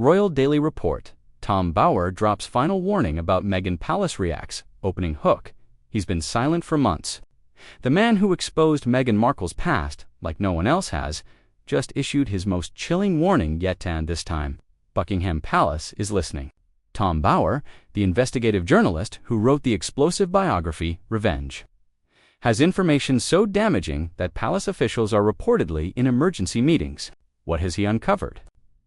Royal Daily Report. Tom Bower drops final warning about Meghan Palace reacts. Opening hook. He's been silent for months. The man who exposed Meghan Markle's past, like no one else has, just issued his most chilling warning yet, and this time, Buckingham Palace is listening. Tom Bower, the investigative journalist who wrote the explosive biography Revenge, has information so damaging that palace officials are reportedly in emergency meetings. What has he uncovered?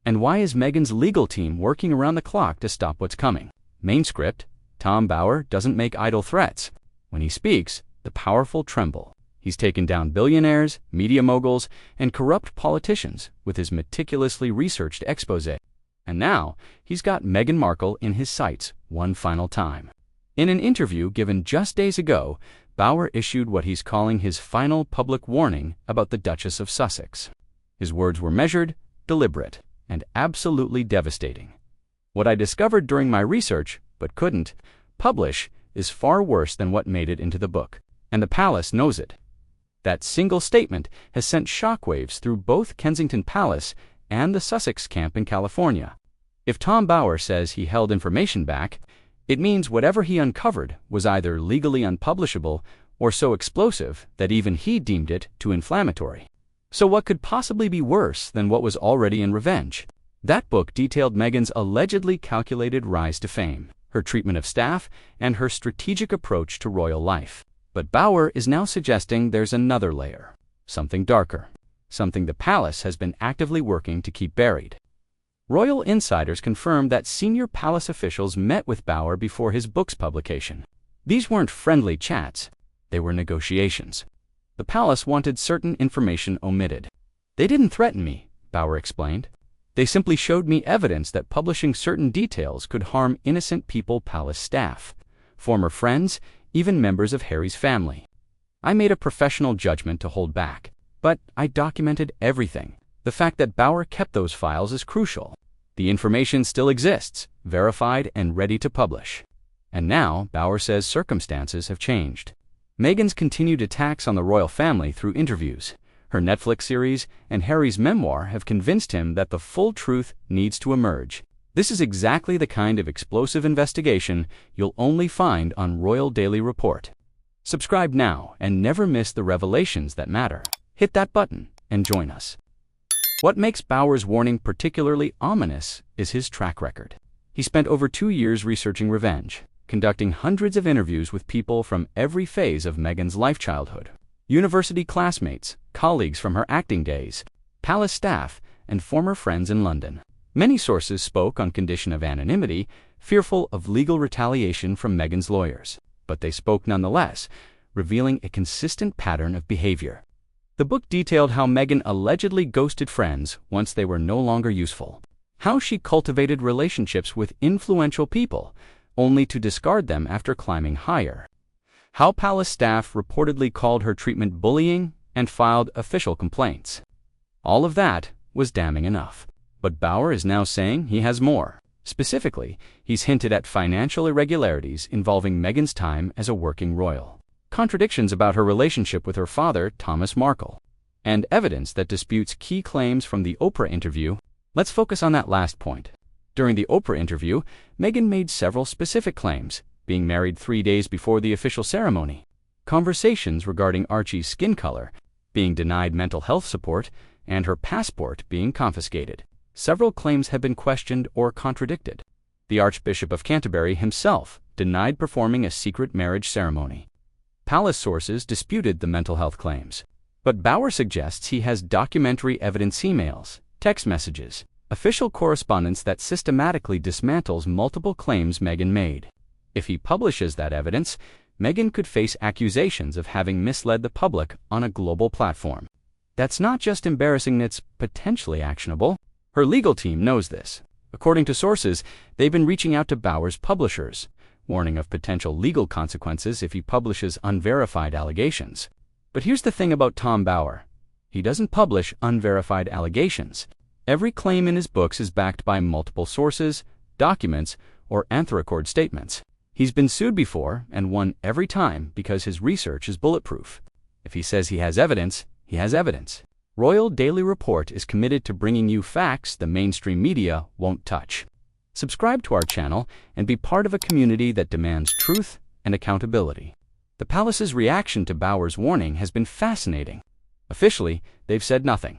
And why is Meghan's legal team working around the clock to stop what's coming? Main script: Tom Bower doesn't make idle threats. When he speaks, the powerful tremble. He's taken down billionaires, media moguls, and corrupt politicians with his meticulously researched expose. And now, he's got Meghan Markle in his sights one final time. In an interview given just days ago, Bower issued what he's calling his final public warning about the Duchess of Sussex. His words were measured, deliberate, and absolutely devastating. What I discovered during my research, but couldn't publish, is far worse than what made it into the book, and the palace knows it. That single statement has sent shockwaves through both Kensington Palace and the Sussex camp in California. If Tom Bower says he held information back, it means whatever he uncovered was either legally unpublishable or so explosive that even he deemed it too inflammatory. So what could possibly be worse than what was already in Revenge? That book detailed Meghan's allegedly calculated rise to fame, her treatment of staff, and her strategic approach to royal life. But Bower is now suggesting there's another layer, something darker, something the palace has been actively working to keep buried. Royal insiders confirmed that senior palace officials met with Bower before his book's publication. These weren't friendly chats, they were negotiations. The palace wanted certain information omitted. They didn't threaten me, Bower explained. They simply showed me evidence that publishing certain details could harm innocent people, palace staff, former friends, even members of Harry's family. I made a professional judgment to hold back, but I documented everything. The fact that Bower kept those files is crucial. The information still exists, verified and ready to publish. And now, Bower says circumstances have changed. Meghan's continued attacks on the royal family through interviews, her Netflix series, and Harry's memoir have convinced him that the full truth needs to emerge. This is exactly the kind of explosive investigation you'll only find on Royal Daily Report. Subscribe now and never miss the revelations that matter. Hit that button and join us. What makes Bower's warning particularly ominous is his track record. He spent over 2 years researching Revenge, conducting hundreds of interviews with people from every phase of Meghan's life: childhood, university classmates, colleagues from her acting days, palace staff, and former friends in London. Many sources spoke on condition of anonymity, fearful of legal retaliation from Meghan's lawyers, but they spoke nonetheless, revealing a consistent pattern of behavior. The book detailed how Meghan allegedly ghosted friends once they were no longer useful, how she cultivated relationships with influential people, only to discard them after climbing higher, how palace staff reportedly called her treatment bullying and filed official complaints. All of that was damning enough. But Bower is now saying he has more. Specifically, he's hinted at financial irregularities involving Meghan's time as a working royal, contradictions about her relationship with her father, Thomas Markle, and evidence that disputes key claims from the Oprah interview. Let's focus on that last point. During the Oprah interview, Meghan made several specific claims: being married 3 days before the official ceremony, conversations regarding Archie's skin color, being denied mental health support, and her passport being confiscated. Several claims have been questioned or contradicted. The Archbishop of Canterbury himself denied performing a secret marriage ceremony. Palace sources disputed the mental health claims. But Bower suggests he has documentary evidence: emails, text messages, official correspondence that systematically dismantles multiple claims Meghan made. If he publishes that evidence, Meghan could face accusations of having misled the public on a global platform. That's not just embarrassing, it's potentially actionable. Her legal team knows this. According to sources, they've been reaching out to Bower's publishers, warning of potential legal consequences if he publishes unverified allegations. But here's the thing about Tom Bower. He doesn't publish unverified allegations. Every claim in his books is backed by multiple sources, documents, or anthrorecord statements. He's been sued before and won every time because his research is bulletproof. If he says he has evidence, he has evidence. Royal Daily Report is committed to bringing you facts the mainstream media won't touch. Subscribe to our channel and be part of a community that demands truth and accountability. The palace's reaction to Bauer's warning has been fascinating. Officially, they've said nothing.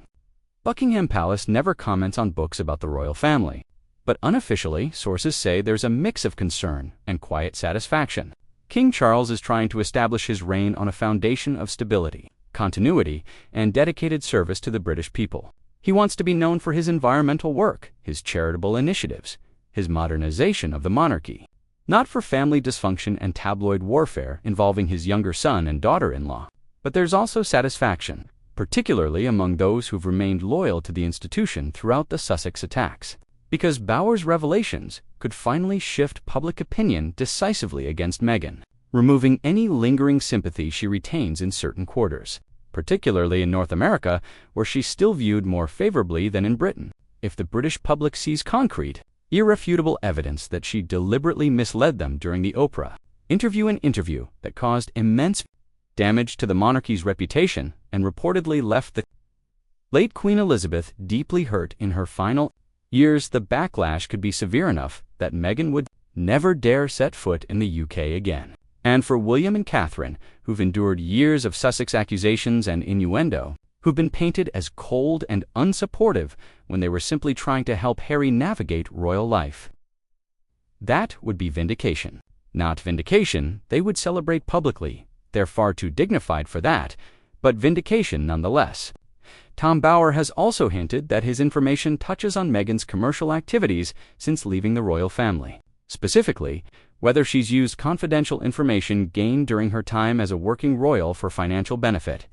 Buckingham Palace never comments on books about the royal family. But unofficially, sources say there's a mix of concern and quiet satisfaction. King Charles is trying to establish his reign on a foundation of stability, continuity, and dedicated service to the British people. He wants to be known for his environmental work, his charitable initiatives, his modernization of the monarchy, not for family dysfunction and tabloid warfare involving his younger son and daughter-in-law. But there's also satisfaction, particularly among those who've remained loyal to the institution throughout the Sussex attacks, because Bauer's revelations could finally shift public opinion decisively against Meghan, removing any lingering sympathy she retains in certain quarters, particularly in North America, where she's still viewed more favorably than in Britain. If the British public sees concrete, irrefutable evidence that she deliberately misled them during the Oprah interview that caused immense damage to the monarchy's reputation and reportedly left the late Queen Elizabeth deeply hurt in her final years, the backlash could be severe enough that Meghan would never dare set foot in the UK again. And for William and Catherine, who've endured years of Sussex accusations and innuendo, who've been painted as cold and unsupportive when they were simply trying to help Harry navigate royal life. That would be vindication. Not vindication they would celebrate publicly. They're far too dignified for that, but vindication nonetheless. Tom Bauer has also hinted that his information touches on Meghan's commercial activities since leaving the royal family. Specifically, whether she's used confidential information gained during her time as a working royal for financial benefit.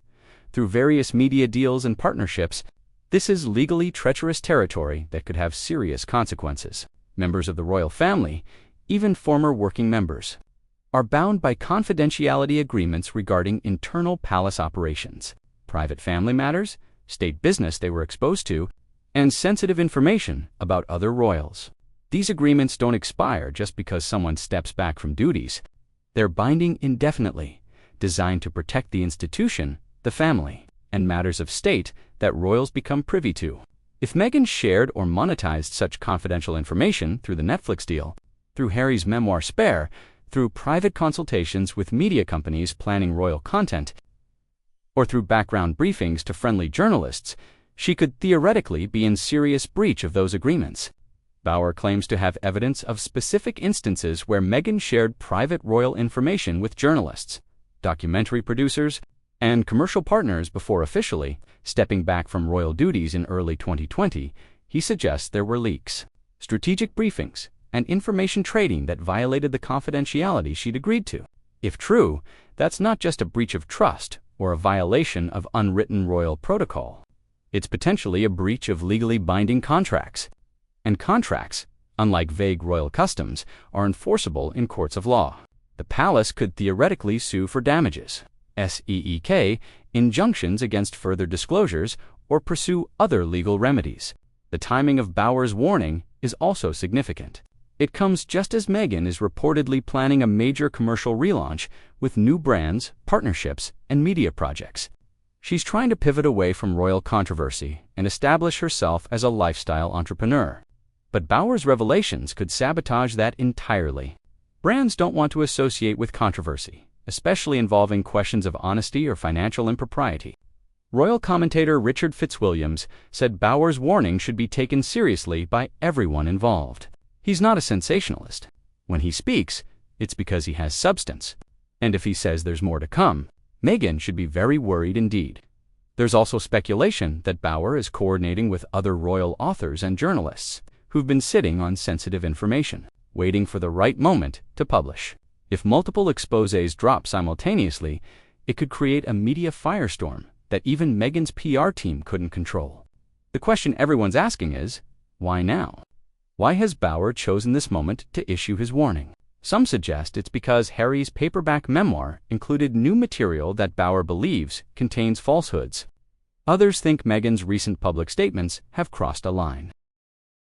Through various media deals and partnerships, this is legally treacherous territory that could have serious consequences. Members of the royal family, even former working members, are bound by confidentiality agreements regarding internal palace operations, private family matters, state business they were exposed to, and sensitive information about other royals. These agreements don't expire just because someone steps back from duties. They're binding indefinitely, designed to protect the institution, the family, and matters of state that royals become privy to. If Meghan shared or monetized such confidential information through the Netflix deal, through Harry's memoir Spare, through private consultations with media companies planning royal content, or through background briefings to friendly journalists, she could theoretically be in serious breach of those agreements. Bauer claims to have evidence of specific instances where Meghan shared private royal information with journalists, documentary producers, and commercial partners before officially stepping back from royal duties in early 2020. He suggests there were leaks, strategic briefings, and information trading that violated the confidentiality she'd agreed to. If true, that's not just a breach of trust or a violation of unwritten royal protocol. It's potentially a breach of legally binding contracts. And contracts, unlike vague royal customs, are enforceable in courts of law. The palace could theoretically sue for damages, SEEK, injunctions against further disclosures, or pursue other legal remedies. The timing of Bauer's warning is also significant. It comes just as Meghan is reportedly planning a major commercial relaunch with new brands, partnerships, and media projects. She's trying to pivot away from royal controversy and establish herself as a lifestyle entrepreneur. But Bauer's revelations could sabotage that entirely. Brands don't want to associate with controversy, especially involving questions of honesty or financial impropriety. Royal commentator Richard Fitzwilliams said Bauer's warning should be taken seriously by everyone involved. He's not a sensationalist. When he speaks, it's because he has substance. And if he says there's more to come, Meghan should be very worried indeed. There's also speculation that Bauer is coordinating with other royal authors and journalists who've been sitting on sensitive information, waiting for the right moment to publish. If multiple exposés drop simultaneously, it could create a media firestorm that even Meghan's PR team couldn't control. The question everyone's asking is, why now? Why has Bauer chosen this moment to issue his warning? Some suggest it's because Harry's paperback memoir included new material that Bauer believes contains falsehoods. Others think Meghan's recent public statements have crossed a line.